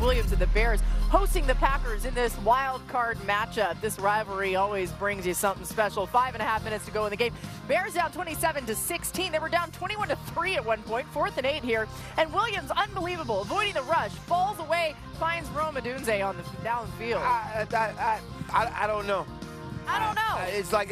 Williams and the Bears hosting the Packers in this wild card matchup. This rivalry always brings you something special. 5.5 minutes to go in the game. Bears down 27-16. They were down 21-3 at one point. 4th and 8 here. And Williams, unbelievable, avoiding the rush, falls away, finds Rome Odunze on the downfield. I don't know. I don't know.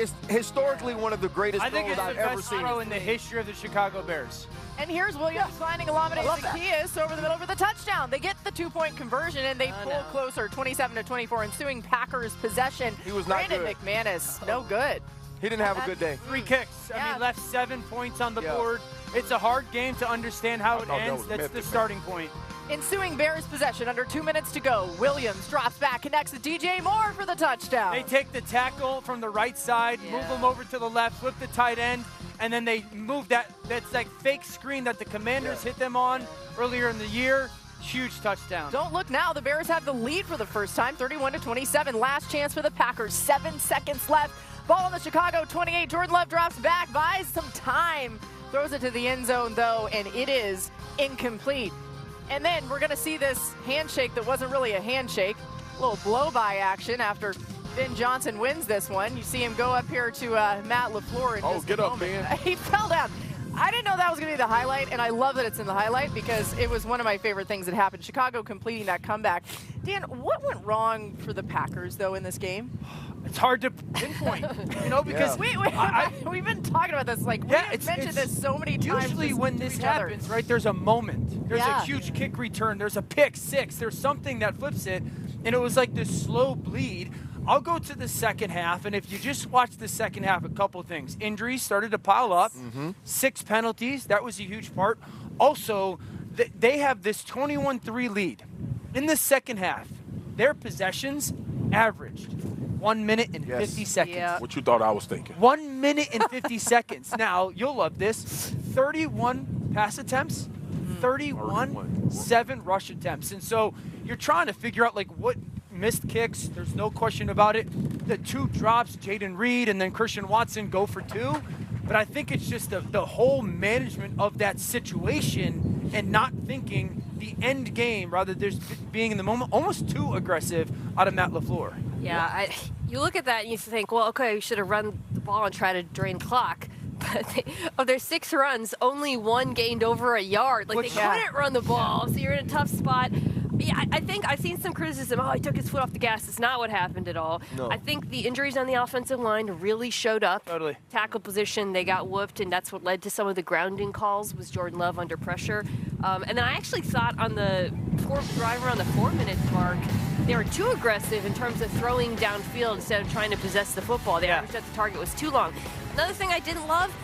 It's historically one of the greatest I think throws it's I've the ever best seen. throw in the history of the Chicago Bears. And here's Williams finding Olamide Zaccheaus over the middle for the touchdown. They get the 2-point conversion, and they pull closer, 27-24, ensuing Packers possession. He was not Brandon good. McManus, no good. He didn't have a good day. 3 kicks. I mean, left 7 points on the board. It's a hard game to understand how it ends. That's the starting point. Ensuing Bears possession, under 2 minutes to go. Williams drops back, connects to DJ Moore for the touchdown. They take the tackle from the right side, move him over to the left, flip the tight end, and then they move that's like fake screen that the Commanders hit them on earlier in the year. Huge touchdown. Don't look now. The Bears have the lead for the first time, 31-27. Last chance for the Packers. 7 seconds left. Ball on the Chicago 28. Jordan Love drops back, buys some time. Throws it to the end zone, though, and it is incomplete. And then we're going to see this handshake that wasn't really a handshake. A little blow-by action after Ben Johnson wins this one. You see him go up here to Matt LaFleur in just get a up, moment. man. He fell down. I didn't know that was going to be the highlight, and I love that it's in the highlight because it was one of my favorite things that happened. Chicago completing that comeback. Dan, what went wrong for the Packers, though, in this game? It's hard to pinpoint, because we've been talking about this. Like, we've mentioned this so many times. Usually when this happens, right, there's a moment. There's a huge kick return. There's a pick six. There's something that flips it, and it was like this slow bleed. I'll go to the second half, and if you just watch the second half, a couple things. Injuries started to pile up. 6 penalties. That was a huge part. Also, they have this 21-3 lead. In the second half, their possessions averaged 1 minute and 50 seconds. Yeah. What you thought I was thinking? 1 minute and 50 seconds. Now, you'll love this. 31 pass attempts, 7 rush attempts. And so you're trying to figure out, like, what missed kicks. There's no question about it. The 2 drops, Jaden Reed and then Christian Watson go for 2. But I think it's just the whole management of that situation and not thinking the end game, rather just being in the moment, almost too aggressive out of Matt LaFleur. Yeah, you look at that and you think, well, okay, we should have run the ball and try to drain clock. But of their 6 runs, only 1 gained over a yard. Like, they couldn't run the ball, so you're in a tough spot. Yeah, I think I've seen some criticism. Oh, he took his foot off the gas. It's not what happened at all. No. I think the injuries on the offensive line really showed up. Totally. Tackle position, they got whooped, and that's what led to some of the grounding calls was Jordan Love under pressure. And then I actually thought on the fourth drive around the 4-minute mark, they were too aggressive in terms of throwing downfield instead of trying to possess the football. The average at the target was too long. Another thing I didn't love,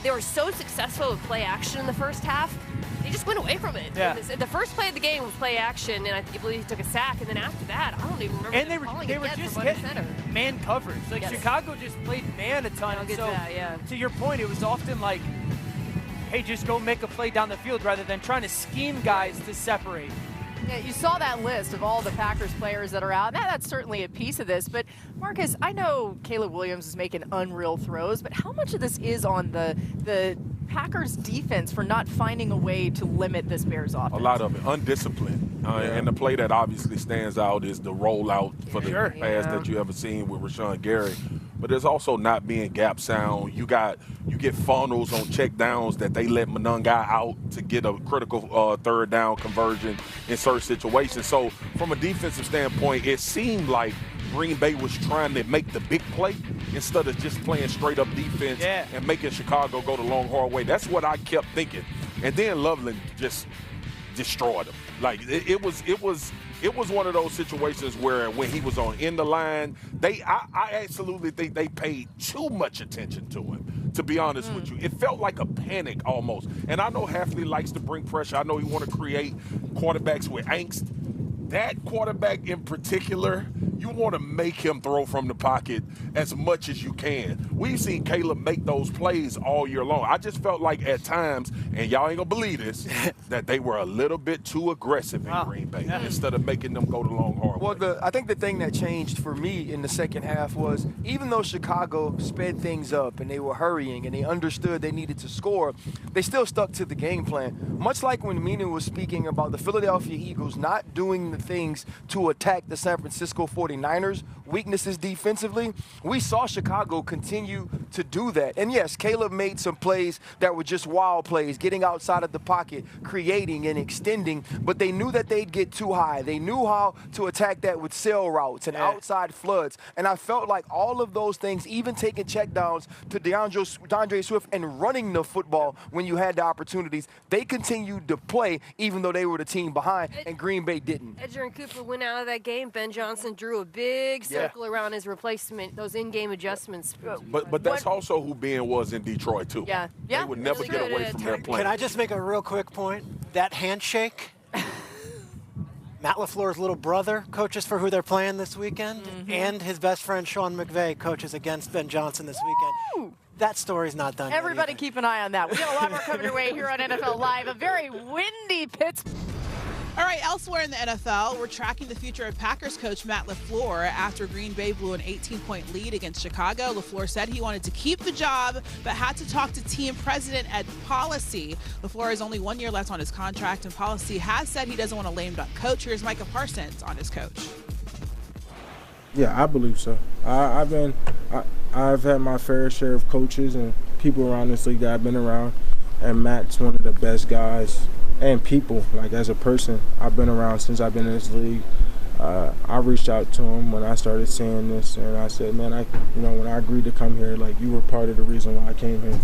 they were so successful with play action in the first half. They just went away from it. Yeah. The first play of the game was play action, and I believe he took a sack. And then after that, I don't even remember. And they were just hitting man coverage. Like, Chicago just played man a ton. I'll get so that, yeah. To your point, it was often like, hey, just go make a play down the field rather than trying to scheme guys to separate. Yeah, you saw that list of all the Packers players that are out. That's certainly a piece of this. But, Marcus, I know Caleb Williams is making unreal throws, but how much of this is on the Packers defense for not finding a way to limit this Bears offense? A lot of it, undisciplined. And the play that obviously stands out is the rollout for the pass that you ever seen with Rashawn Gary. But there's also not being gap sound. You get funnels on check downs that they let Mononga out to get a critical third down conversion in certain situations. So from a defensive standpoint, it seemed like Green Bay was trying to make the big play instead of just playing straight up defense and making Chicago go the long, hard way. That's what I kept thinking. And then Loveland just destroyed him. Like, it was one of those situations where when he was in the line, I absolutely think they paid too much attention to him, to be honest with you. It felt like a panic almost. And I know Hafley likes to bring pressure. I know he want to create quarterbacks with angst. That quarterback in particular, you want to make him throw from the pocket as much as you can. We've seen Caleb make those plays all year long. I just felt like at times, and y'all ain't going to believe this, that they were a little bit too aggressive in Green Bay instead of making them go the long, hard way. Well, I think the thing that changed for me in the second half was even though Chicago sped things up and they were hurrying and they understood they needed to score, they still stuck to the game plan. Much like when Mina was speaking about the Philadelphia Eagles not doing the things to attack the San Francisco 49ers' weaknesses defensively, we saw Chicago continue to do that. And yes, Caleb made some plays that were just wild plays, getting outside of the pocket, creating and extending, but they knew that they'd get too high. They knew how to attack that with sail routes and outside floods. And I felt like all of those things, even taking checkdowns to DeAndre Swift and running the football when you had the opportunities, they continued to play even though they were the team behind, and Green Bay didn't. Edger and Cooper went out of that game. Ben Johnson drew a big circle around his replacement, those in-game adjustments. But that's also who Ben was in Detroit, too. Yeah. They would never Really get good away at from their plan. Can I just make a real quick point? That handshake, Matt LaFleur's little brother coaches for who they're playing this weekend, and his best friend Sean McVay coaches against Ben Johnson this weekend. That story's not done Everybody yet keep an eye on that. We got a lot more coming your way here on NFL Live. A very windy Pittsburgh. All right, elsewhere in the NFL, we're tracking the future of Packers coach Matt LaFleur after Green Bay blew an 18-point lead against Chicago. LaFleur said he wanted to keep the job, but had to talk to team president Ed Policy. LaFleur has only 1 year left on his contract, and Policy has said he doesn't want a lame duck coach. Here's Micah Parsons on his coach. Yeah, I believe so. I've had my fair share of coaches and people around this league that I've been around, and Matt's one of the best guys and people. Like, as a person, I've been around since I've been in this league. I reached out to him when I started seeing this, and I said, man, when I agreed to come here, like, you were part of the reason why I came here.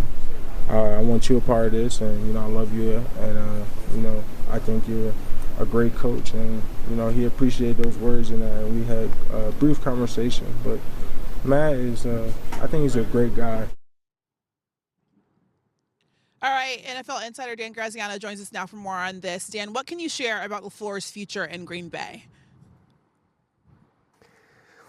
I want you a part of this, and I love you, and I think you're a great coach, and he appreciated those words, and we had a brief conversation. But Matt is, I think he's a great guy. All right, NFL insider Dan Graziano joins us now for more on this. Dan, what can you share about LaFleur's future in Green Bay?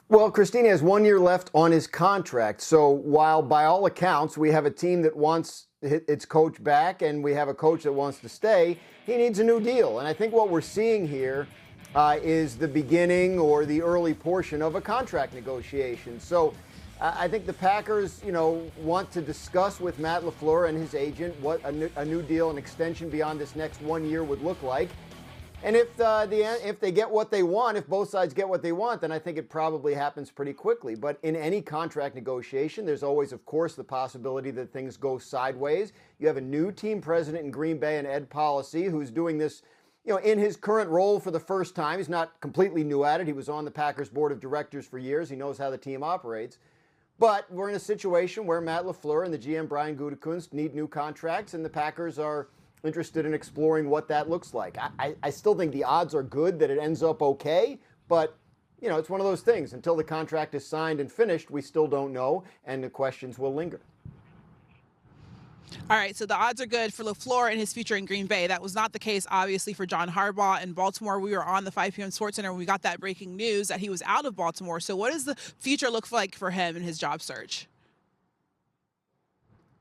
Well, Christina has 1 year left on his contract. So while by all accounts we have a team that wants its coach back and we have a coach that wants to stay, he needs a new deal. And I think what we're seeing here is the beginning or the early portion of a contract negotiation. So I think the Packers, want to discuss with Matt LaFleur and his agent what a new deal, an extension beyond this next 1 year would look like. And if they get what they want, if both sides get what they want, then I think it probably happens pretty quickly. But in any contract negotiation, there's always, of course, the possibility that things go sideways. You have a new team president in Green Bay, and Ed Policy, who's doing this, in his current role for the first time. He's not completely new at it. He was on the Packers board of directors for years. He knows how the team operates. But we're in a situation where Matt LaFleur and the GM Brian Gutekunst need new contracts, and the Packers are interested in exploring what that looks like. I still think the odds are good that it ends up okay, but it's one of those things. Until the contract is signed and finished, we still don't know, and the questions will linger. All right, so the odds are good for LaFleur and his future in Green Bay. That was not the case, obviously, for John Harbaugh in Baltimore. We were on the 5 p.m. Sports Center when we got that breaking news that he was out of Baltimore. So what does the future look like for him in his job search?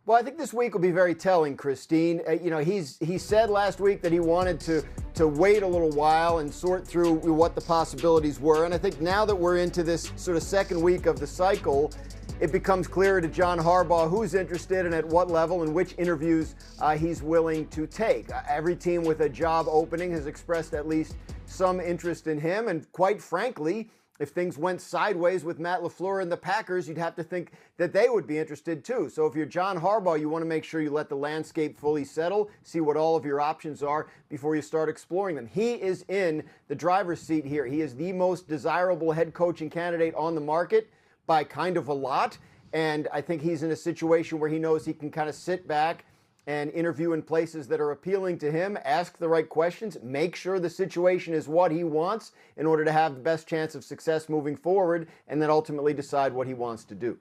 Well, I think this week will be very telling, Christine. He said last week that he wanted to wait a little while and sort through what the possibilities were. And I think now that we're into this sort of second week of the cycle, it becomes clearer to John Harbaugh who's interested and at what level and which interviews he's willing to take. Every team with a job opening has expressed at least some interest in him. And quite frankly, if things went sideways with Matt LaFleur and the Packers, you'd have to think that they would be interested too. So if you're John Harbaugh, you want to make sure you let the landscape fully settle, see what all of your options are before you start exploring them. He is in the driver's seat here. He is the most desirable head coaching candidate on the market by kind of a lot. And I think he's in a situation where he knows he can kind of sit back and interview in places that are appealing to him, ask the right questions, make sure the situation is what he wants in order to have the best chance of success moving forward, and then ultimately decide what he wants to do.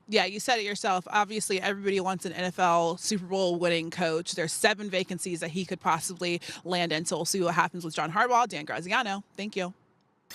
Yeah, you said it yourself. Obviously, everybody wants an NFL Super Bowl winning coach. There's 7 vacancies that he could possibly land in. So we'll see what happens with John Harbaugh. Dan Graziano, thank you.